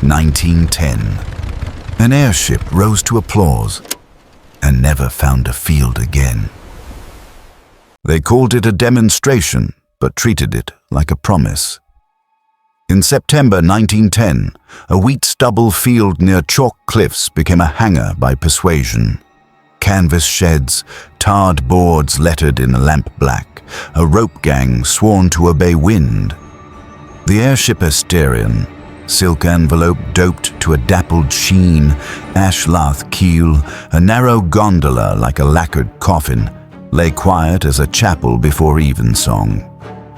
1910. An airship rose to applause and never found a field again. They called it a demonstration, but treated it like a promise. In September 1910, a wheat stubble field near Chalk Cliffs became a hangar by persuasion. Canvas sheds, tarred boards lettered in lamp black, a rope gang sworn to obey wind. The airship Asterion, silk envelope doped to a dappled sheen, ash lath keel, a narrow gondola like a lacquered coffin, lay quiet as a chapel before evensong.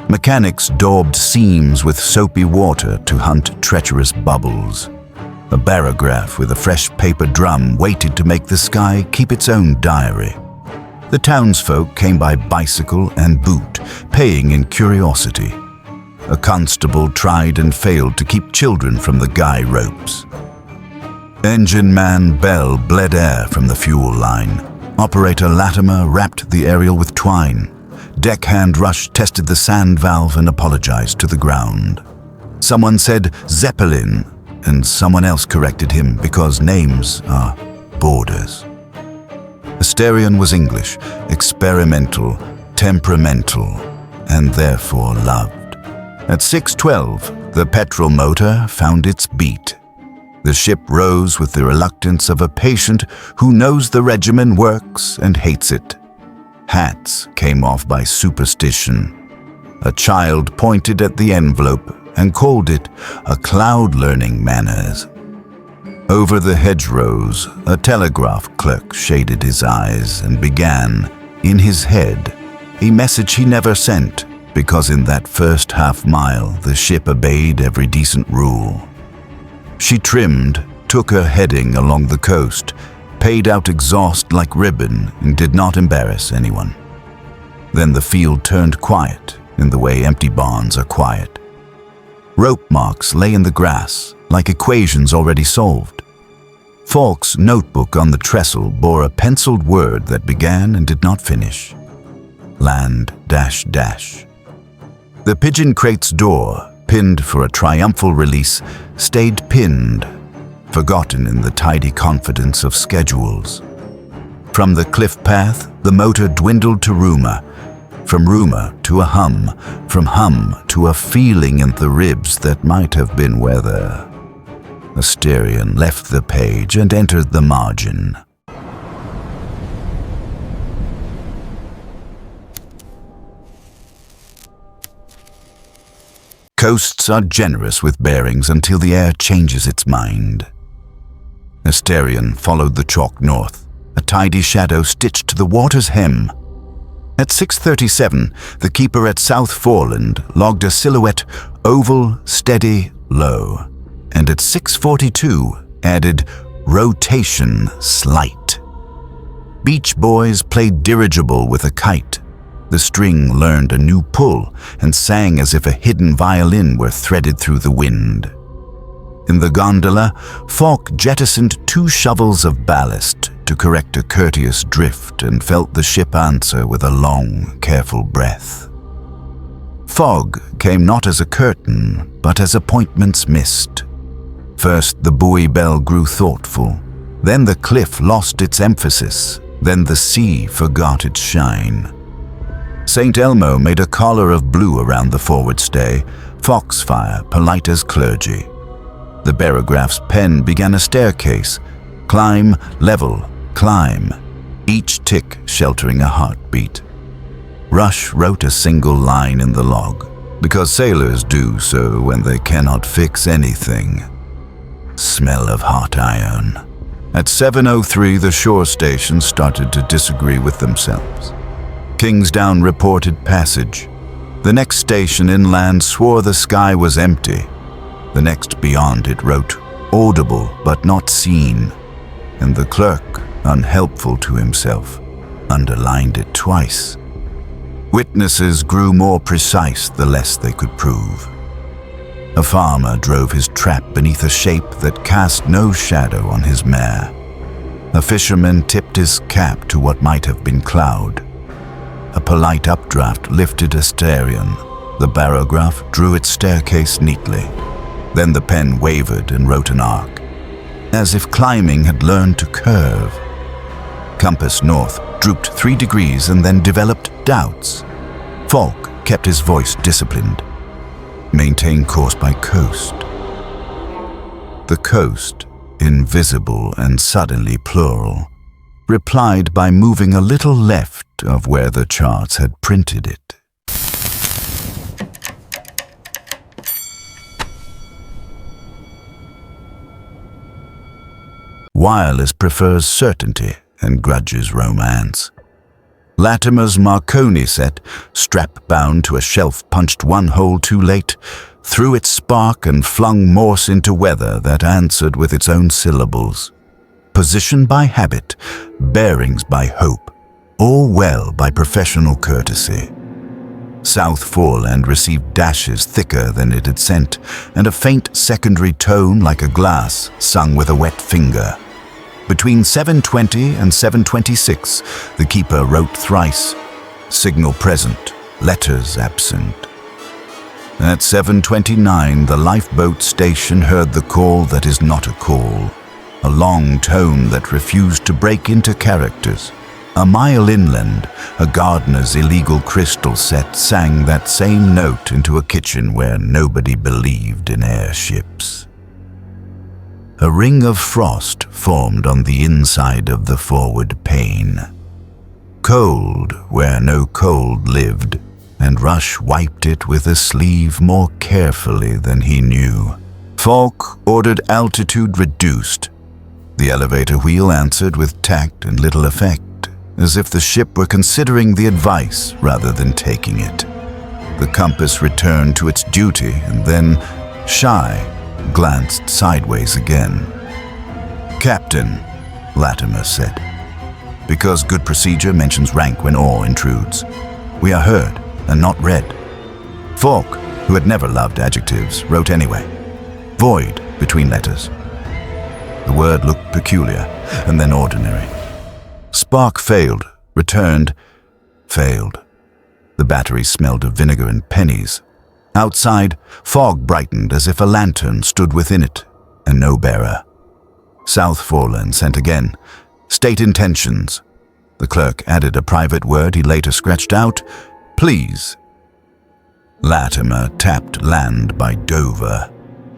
Mechanics daubed seams with soapy water to hunt treacherous bubbles. A barograph with a fresh paper drum waited to make the sky keep its own diary. The townsfolk came by bicycle and boot, paying in curiosity. A constable tried and failed to keep children from the guy ropes. Engine man Bell bled air from the fuel line. Operator Latimer wrapped the aerial with twine. Deckhand Rush tested the sand valve and apologized to the ground. Someone said Zeppelin, and someone else corrected him because names are borders. Asterion was English, experimental, temperamental, and therefore loved. At 6:12, the petrol motor found its beat. The ship rose with the reluctance of a patient who knows the regimen works and hates it. Hats came off by superstition. A child pointed at the envelope and called it a cloud learning manners. Over the hedgerows, a telegraph clerk shaded his eyes and began, in his head, a message he never sent, because in that first half-mile the ship obeyed every decent rule. She trimmed, took her heading along the coast, paid out exhaust like ribbon, and did not embarrass anyone. Then the field turned quiet in the way empty barns are quiet. Rope marks lay in the grass, like equations already solved. Falk's notebook on the trestle bore a penciled word that began and did not finish. Land --. The pigeon crate's door, pinned for a triumphal release, stayed pinned, forgotten in the tidy confidence of schedules. From the cliff path, the motor dwindled to rumor, from rumor to a hum, from hum to a feeling in the ribs that might have been weather. Asterion left the page and entered the margin. Coasts are generous with bearings until the air changes its mind. Asterion followed the chalk north, a tidy shadow stitched to the water's hem. At 6:37, the keeper at South Foreland logged a silhouette, oval, steady, low, and at 6:42 added rotation slight. Beach boys played dirigible with a kite. The string learned a new pull and sang as if a hidden violin were threaded through the wind. In the gondola, Falk jettisoned 2 shovels of ballast to correct a courteous drift and felt the ship answer with a long, careful breath. Fog came not as a curtain, but as appointments missed. First the buoy bell grew thoughtful, then the cliff lost its emphasis, then the sea forgot its shine. St. Elmo made a collar of blue around the forward stay, foxfire polite as clergy. The barograph's pen began a staircase, climb, level, climb, each tick sheltering a heartbeat. Rush wrote a single line in the log, because sailors do so when they cannot fix anything. Smell of hot iron. At 7:03, the shore station started to disagree with themselves. Kingsdown reported passage. The next station inland swore the sky was empty. The next beyond it wrote, audible but not seen. And the clerk, unhelpful to himself, underlined it twice. Witnesses grew more precise the less they could prove. A farmer drove his trap beneath a shape that cast no shadow on his mare. A fisherman tipped his cap to what might have been cloud. A polite updraft lifted Asterion. The barograph drew its staircase neatly. Then the pen wavered and wrote an arc, as if climbing had learned to curve. Compass north drooped 3 degrees and then developed doubts. Falk kept his voice disciplined. Maintain course by coast. The coast, invisible and suddenly plural, replied by moving a little left of where the charts had printed it. Wireless prefers certainty and grudges romance. Latimer's Marconi set, strap-bound to a shelf punched 1 hole too late, threw its spark and flung Morse into weather that answered with its own syllables. Position by habit, bearings by hope, all well by professional courtesy. South Foreland received dashes thicker than it had sent, and a faint secondary tone like a glass sung with a wet finger. Between 7:20 and 7:26, the keeper wrote thrice, signal present, letters absent. At 7:29, the lifeboat station heard the call that is not a call, a long tone that refused to break into characters. A mile inland, a gardener's illegal crystal set sang that same note into a kitchen where nobody believed in airships. A ring of frost formed on the inside of the forward pane. Cold where no cold lived, and Rush wiped it with a sleeve more carefully than he knew. Falk ordered altitude reduced. The elevator wheel answered with tact and little effect, as if the ship were considering the advice rather than taking it. The compass returned to its duty and then, shy, glanced sideways again. "Captain," Latimer said, "because good procedure mentions rank when awe intrudes. We are heard and not read." Falk, who had never loved adjectives, wrote anyway. Void between letters. The word looked peculiar and then ordinary. Spark failed, returned, failed. The battery smelled of vinegar and pennies. Outside, fog brightened as if a lantern stood within it, and no bearer. South Foreland sent again. State intentions. The clerk added a private word he later scratched out. Please. Latimer tapped land by Dover.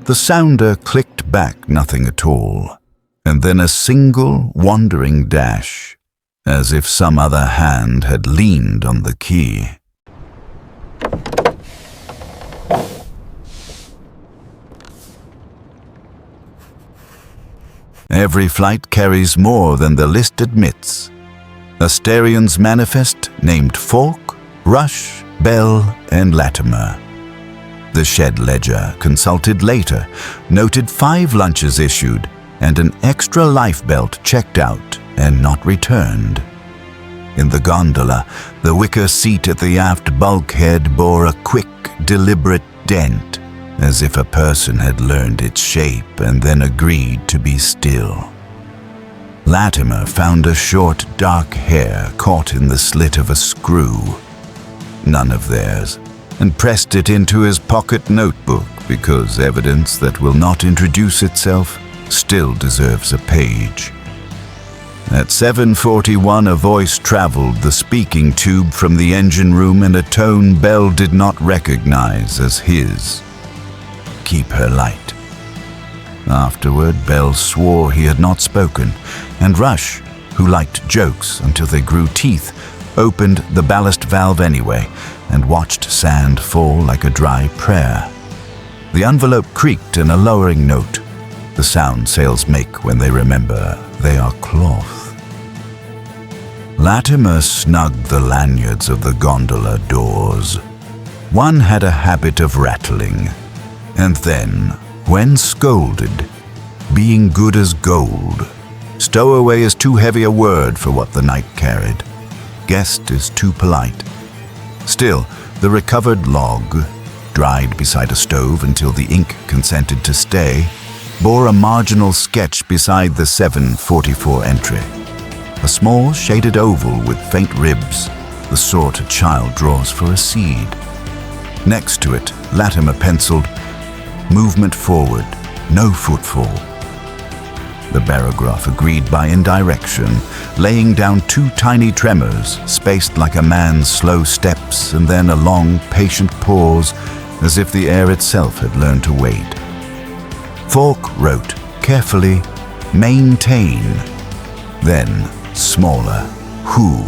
The sounder clicked back nothing at all, and then a single wandering dash, as if some other hand had leaned on the key. Every flight carries more than the list admits. Asterian's manifest named Falk, Rush, Bell, and Latimer. The shed ledger, consulted later, noted 5 lunches issued and an extra life belt checked out and not returned. In the gondola, the wicker seat at the aft bulkhead bore a quick, deliberate dent, as if a person had learned its shape and then agreed to be still. Latimer found a short, dark hair caught in the slit of a screw, none of theirs, and pressed it into his pocket notebook because evidence that will not introduce itself still deserves a page. At 7:41, a voice traveled the speaking tube from the engine room in a tone Bell did not recognize as his. Keep her light. Afterward, Bell swore he had not spoken, and Rush, who liked jokes until they grew teeth, opened the ballast valve anyway and watched sand fall like a dry prayer. The envelope creaked in a lowering note, the sound sails make when they remember they are cloth. Latimer snugged the lanyards of the gondola doors. One had a habit of rattling, and then, when scolded, being good as gold. Stowaway is too heavy a word for what the night carried. Guest is too polite. Still, the recovered log, dried beside a stove until the ink consented to stay, bore a marginal sketch beside the 7:44 entry. A small shaded oval with faint ribs, the sort a child draws for a seed. Next to it, Latimer penciled, movement forward, no footfall. The barograph agreed by indirection, laying down 2 tiny tremors, spaced like a man's slow steps, and then a long, patient pause, as if the air itself had learned to wait. Falk wrote, carefully, maintain. Then, smaller, who?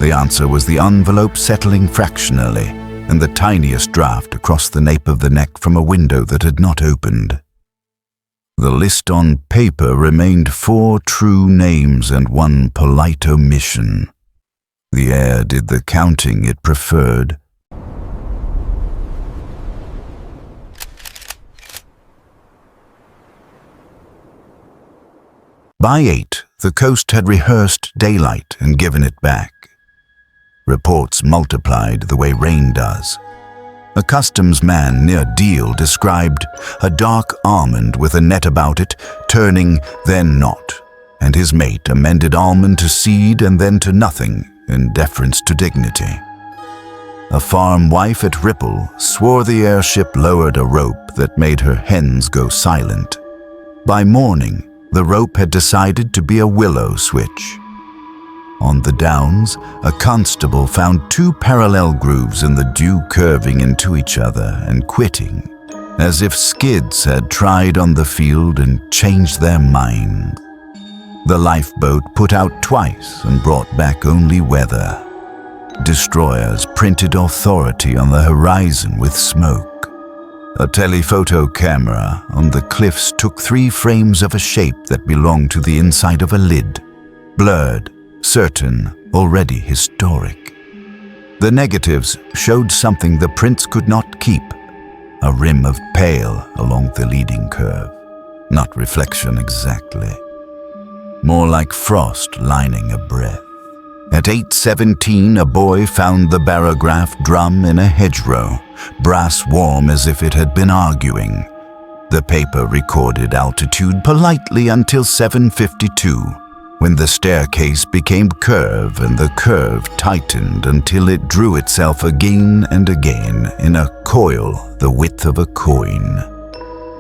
The answer was the envelope settling fractionally, and the tiniest draft across the nape of the neck from a window that had not opened. The list on paper remained 4 true names and 1 polite omission. The air did the counting it preferred. By 8, the coast had rehearsed daylight and given it back. Reports multiplied the way rain does. A customs man near Deal described a dark almond with a net about it, turning, then not, and his mate amended almond to seed and then to nothing in deference to dignity. A farm wife at Ripple swore the airship lowered a rope that made her hens go silent. By morning, the rope had decided to be a willow switch. On the downs, a constable found 2 parallel grooves in the dew curving into each other and quitting, as if skids had tried on the field and changed their mind. The lifeboat put out twice and brought back only weather. Destroyers printed authority on the horizon with smoke. A telephoto camera on the cliffs took 3 frames of a shape that belonged to the inside of a lid, blurred, certain, already historic. The negatives showed something the prints could not keep, a rim of pale along the leading curve. Not reflection exactly. More like frost lining a breath. At 8:17, a boy found the barograph drum in a hedgerow, brass warm as if it had been arguing. The paper recorded altitude politely until 7:52. When the staircase became curve and the curve tightened until it drew itself again and again in a coil the width of a coin.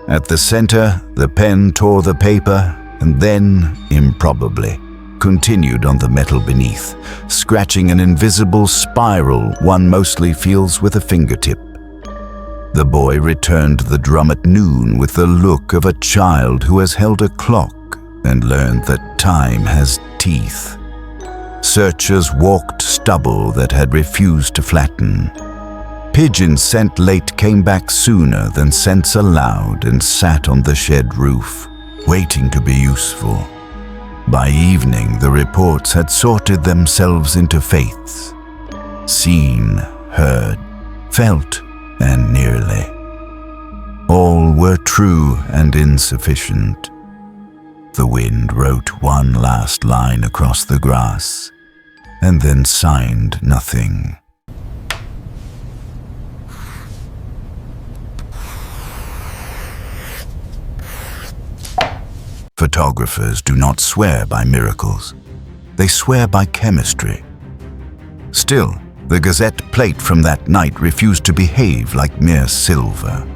At the center, the pen tore the paper and then, improbably, continued on the metal beneath, scratching an invisible spiral one mostly feels with a fingertip. The boy returned the drum at noon with the look of a child who has held a clock and learned that time has teeth. Searchers walked stubble that had refused to flatten. Pigeons sent late came back sooner than scents allowed and sat on the shed roof, waiting to be useful. By evening, the reports had sorted themselves into faiths. Seen, heard, felt, and nearly. All were true and insufficient. The wind wrote one last line across the grass, and then signed nothing. Photographers do not swear by miracles. They swear by chemistry. Still, the Gazette plate from that night refused to behave like mere silver.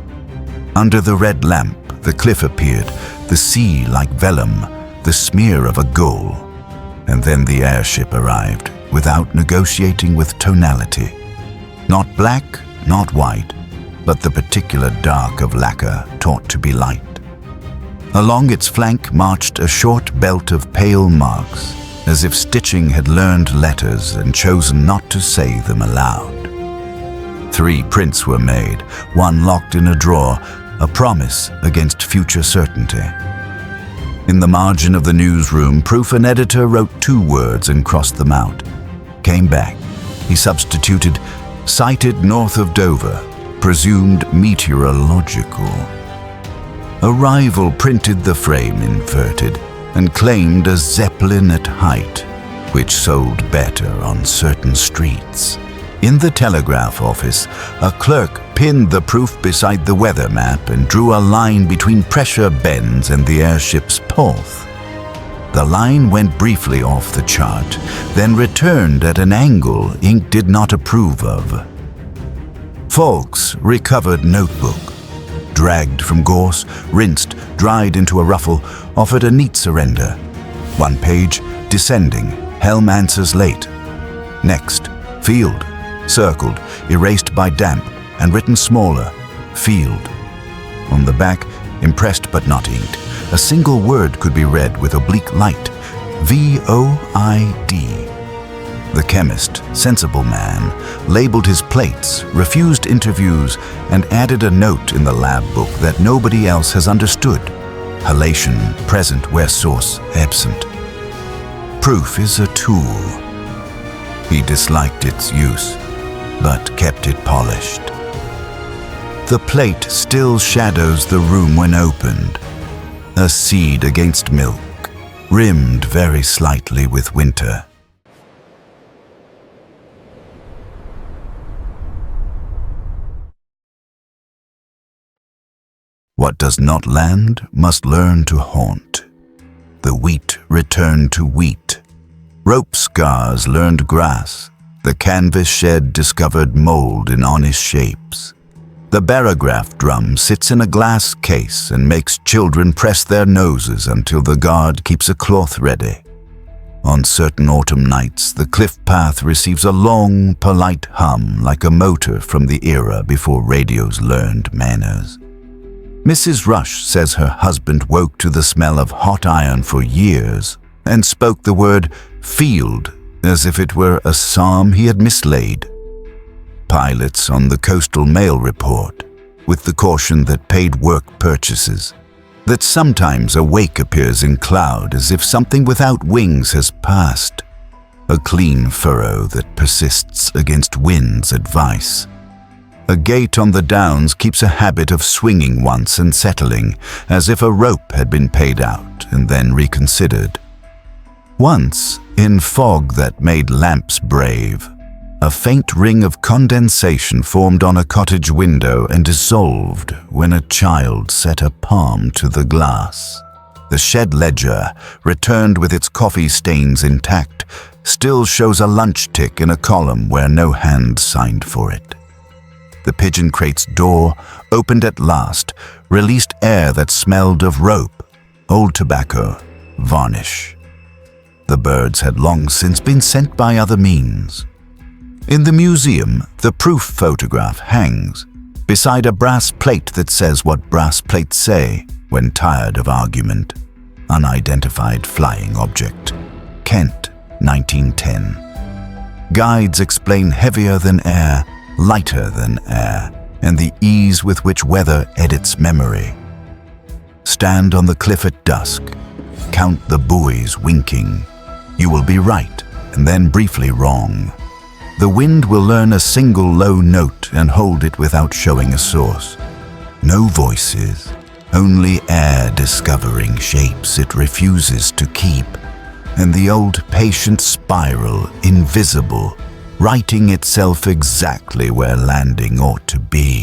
Under the red lamp, the cliff appeared, the sea like vellum, the smear of a gull. And then the airship arrived, without negotiating with tonality. Not black, not white, but the particular dark of lacquer taught to be light. Along its flank marched a short belt of pale marks, as if stitching had learned letters and chosen not to say them aloud. 3 prints were made, one locked in a drawer, a promise against future certainty. In the margin of the newsroom, proof and editor wrote 2 words and crossed them out. Came back. He substituted, sighted north of Dover, presumed meteorological. A rival printed the frame inverted and claimed a Zeppelin at height, which sold better on certain streets. In the telegraph office, a clerk pinned the proof beside the weather map and drew a line between pressure bends and the airship's pulse. The line went briefly off the chart, then returned at an angle ink did not approve of. Folks recovered notebook, dragged from gorse, rinsed, dried into a ruffle, offered a neat surrender. One page, descending, helm answers late. Next, field, circled, erased by damp, and written smaller, field. On the back, impressed but not inked, a single word could be read with oblique light, VOID. The chemist, sensible man, labeled his plates, refused interviews, and added a note in the lab book that nobody else has understood. Halation present where source absent. Proof is a tool. He disliked its use, but kept it polished. The plate still shadows the room when opened. A seed against milk, rimmed very slightly with winter. What does not land must learn to haunt. The wheat returned to wheat. Rope scars learned grass. The canvas shed discovered mold in honest shapes. The barograph drum sits in a glass case and makes children press their noses until the guard keeps a cloth ready. On certain autumn nights, the cliff path receives a long, polite hum like a motor from the era before radios learned manners. Mrs. Rush says her husband woke to the smell of hot iron for years and spoke the word field as if it were a psalm he had mislaid. Pilots on the coastal mail report, with the caution that paid work purchases, that sometimes a wake appears in cloud as if something without wings has passed, a clean furrow that persists against wind's advice. A gate on the downs keeps a habit of swinging once and settling, as if a rope had been paid out and then reconsidered. Once, in fog that made lamps brave, a faint ring of condensation formed on a cottage window and dissolved when a child set a palm to the glass. The shed ledger, returned with its coffee stains intact, still shows a lunch tick in a column where no hand signed for it. The pigeon crate's door, opened at last, released air that smelled of rope, old tobacco, varnish. The birds had long since been sent by other means. In the museum, the proof photograph hangs, beside a brass plate that says what brass plates say when tired of argument. Unidentified flying object. Kent, 1910. Guides explain heavier than air, lighter than air, and the ease with which weather edits memory. Stand on the cliff at dusk. Count the buoys winking. You will be right, and then briefly wrong. The wind will learn a single low note and hold it without showing a source. No voices, only air discovering shapes it refuses to keep, and the old patient spiral, invisible, writing itself exactly where landing ought to be.